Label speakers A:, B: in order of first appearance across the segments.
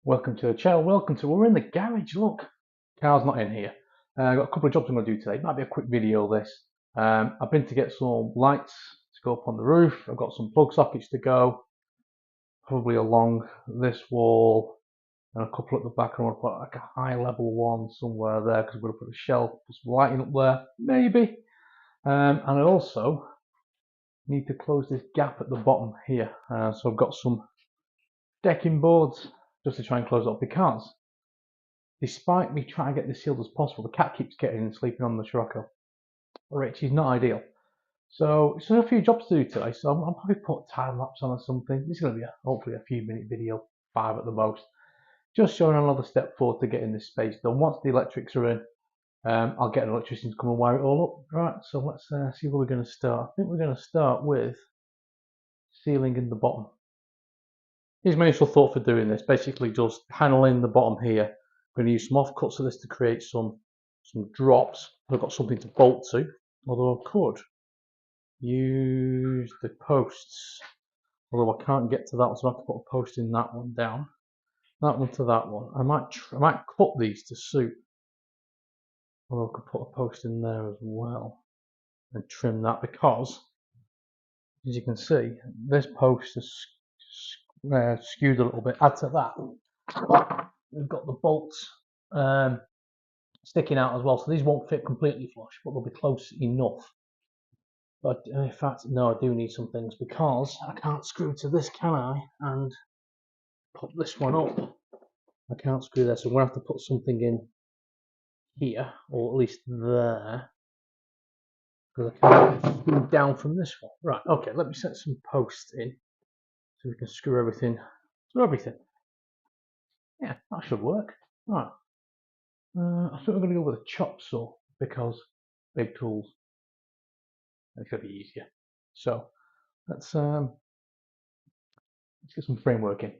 A: Welcome to the channel. We're in the garage. Look, car's not in here. I've got a couple of jobs I'm going to do today. Might be a quick video this. I've been to get some lights to go up on the roof. I've got some plug sockets to go, probably along this wall, and a couple at the back. I want to put like a high level one somewhere there because I'm going to put a shelf, put some lighting up there, maybe. And I also need to close this gap at the bottom here. So I've got some decking boards just to try and close it up, because despite me trying to get this sealed as possible, the cat keeps getting and sleeping on the Scirocco, which is not ideal. So a few jobs to do today, so I'll probably put a time lapse on or something. This is going to be hopefully a few minute video, 5 at the most, just showing another step forward to getting this space done. Once the electrics are in, I'll get an electrician to come and wire it all up. Right, so let's see where we're going to start. I think we're going to start with sealing in the bottom. Here's my initial thought for doing this. Basically just paneling the bottom here. I'm going to use some offcuts of this to create some drops. I've got something to bolt to, although I could use the posts, although I can't get to that one, so I have to put a post in that one down, that one to that one. I might cut these to suit, although I could put a post in there as well and trim that, because as you can see this post is skewed a little bit. Add to that, we've got the bolts sticking out as well, so these won't fit completely flush, but they'll be close enough. But in fact, no, I do need some things, because I can't screw to this, can I? And put this one up. I can't screw there, so I'm going to have to put something in here, or at least there, because I can't screw down from this one. Right, okay, let me set some posts in so we can screw everything through everything. Yeah, that should work. Right. I think we're going to go with a chop saw, because big tools, it's going to be easier. So let's get some framework in.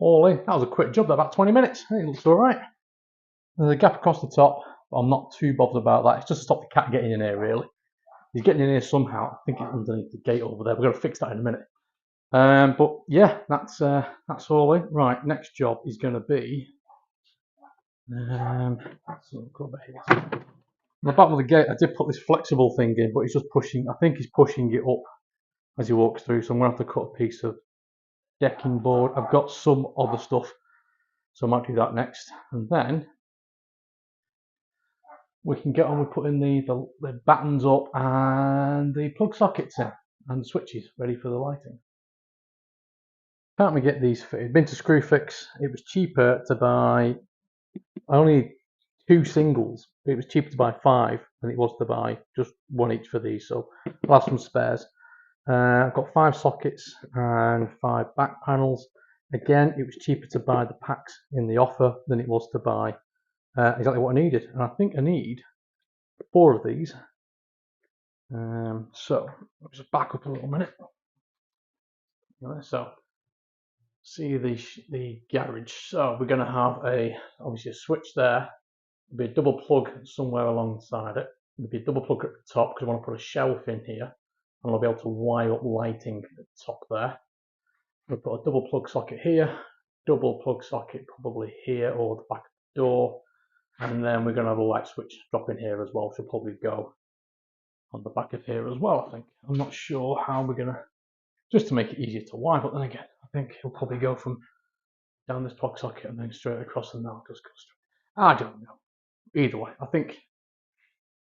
A: All in. That was a quick job, about 20 minutes. It looks alright. There's a gap across the top, but I'm not too bothered about that. It's just to stop the cat getting in here, really. He's getting in here somehow. I think it's underneath the gate over there. We're going to fix that in a minute. But yeah, that's all in. Right, next job is going to be on the bottom of the gate. I did put this flexible thing in, but he's just pushing. I think he's pushing it up as he walks through. So I'm going to have to cut a piece of decking board. I've got some other stuff, so I might do that next, and then we can get on with putting the battens up and the plug sockets in and the switches ready for the lighting. Can't we get these fitted? Been to Screwfix. It was cheaper to buy only 2 singles. It was cheaper to buy 5 than it was to buy just 1 each for these. So I'll have some spares. I've got 5 sockets and 5 back panels. Again, it was cheaper to buy the packs in the offer than it was to buy exactly what I needed. And I think I need 4 of these. So let's just back up a little minute. So see the garage. So we're going to have obviously a switch there. There'll be a double plug somewhere alongside it. There'll be a double plug at the top because I want to put a shelf in here, and I'll be able to wire up lighting at the top there. We'll put a double plug socket here, double plug socket probably here or the back of the door, and then we're going to have a light switch drop in here as well, which will probably go on the back of here as well, I think. I'm not sure how we're going to, just to make it easier to wire, but then again, I think he'll probably go from down this plug socket and then straight across, and now just go straight. I don't know. Either way, I think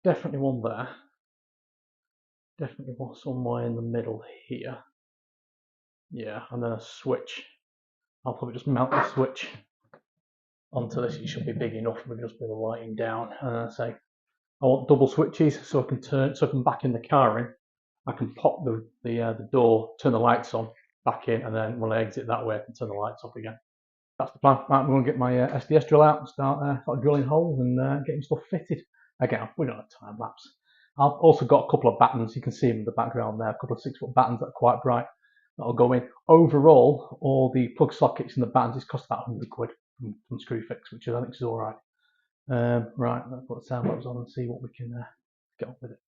A: definitely one there. Definitely one somewhere in the middle here. Yeah, and then a switch. I'll probably just mount the switch onto this. It should be big enough. We can just bring the lighting down. Say I want double switches, so I can turn, so I can back in the car in. I can pop the door, turn the lights on, back in, and then when I exit that way, I can turn the lights off again. That's the plan. Right, I'm going to get my SDS drill out and start drilling holes and getting stuff fitted. Again, we don't have time lapse. I've also got a couple of battens. You can see them in the background there. A couple of 6-foot battens that are quite bright. That'll go in. Overall, all the plug sockets and the battens, it's cost about 100 quid from Screwfix, which I think is all right. Right, let's put the sound labs on and see what we can get on with it.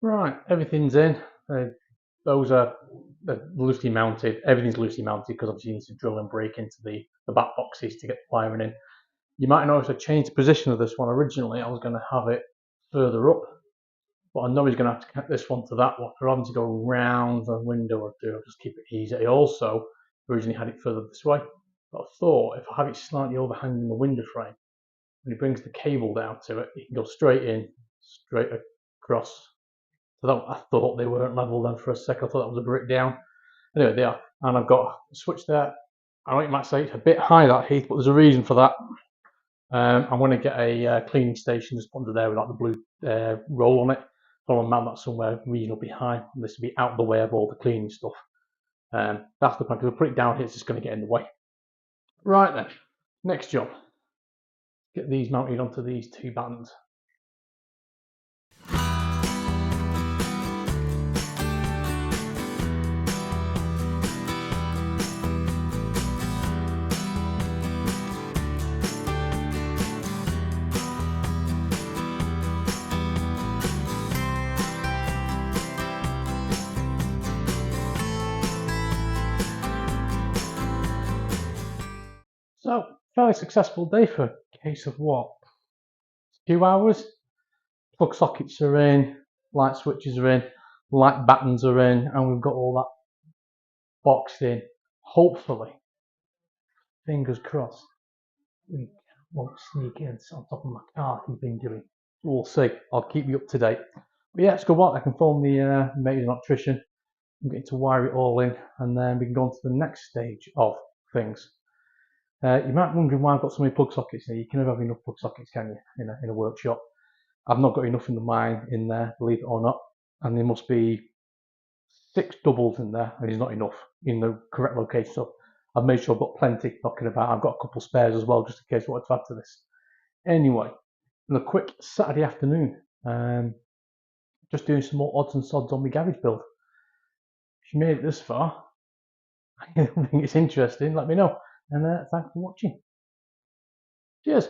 A: Right, everything's in. Those are loosely mounted. Everything's loosely mounted because obviously you need to drill and break into the back boxes to get the wiring in. You might notice I changed the position of this one. Originally, I was going to have it further up, but I know he's going to have to connect this one to that one. Rather than to go round the window or do, I'll just keep it easy. I also originally had it further this way, but I thought if I have it slightly overhanging the window frame, when he brings the cable down to it, he can go straight in, straight across. So I thought they weren't level then for a sec. I thought that was a brick down. Anyway, they are. And I've got a switch there. I know you might say it's a bit high, that Heath, but there's a reason for that. I'm going to get a cleaning station just under there with like the blue roll on it. So I'll mount that somewhere reasonably high. And this will be out of the way of all the cleaning stuff. That's the plan, because I'll put it down here, it's just going to get in the way. Right then, next job. Get these mounted onto these two battens. So, fairly successful day for a case of what? 2 hours? Plug sockets are in, light switches are in, light battens are in, and we've got all that boxed in. Hopefully, fingers crossed, we won't sneak in on top of my car he's been doing. We'll see. I'll keep you up to date. But yeah, it's good work. I can phone the mate's electrician. I'm getting to wire it all in, and then we can go on to the next stage of things. You might be wondering why I've got so many plug sockets here. You can never have enough plug sockets, can you, in a workshop? I've not got enough in the mine in there, believe it or not, and there must be 6 doubles in there, and it's not enough in the correct location. So I've made sure I've got plenty knocking about. I've got a couple spares as well, just in case I wanted to add to this. Anyway, on a quick Saturday afternoon, just doing some more odds and sods on my garage build. If you made it this far, I think it's interesting, let me know. And thanks for watching. Cheers.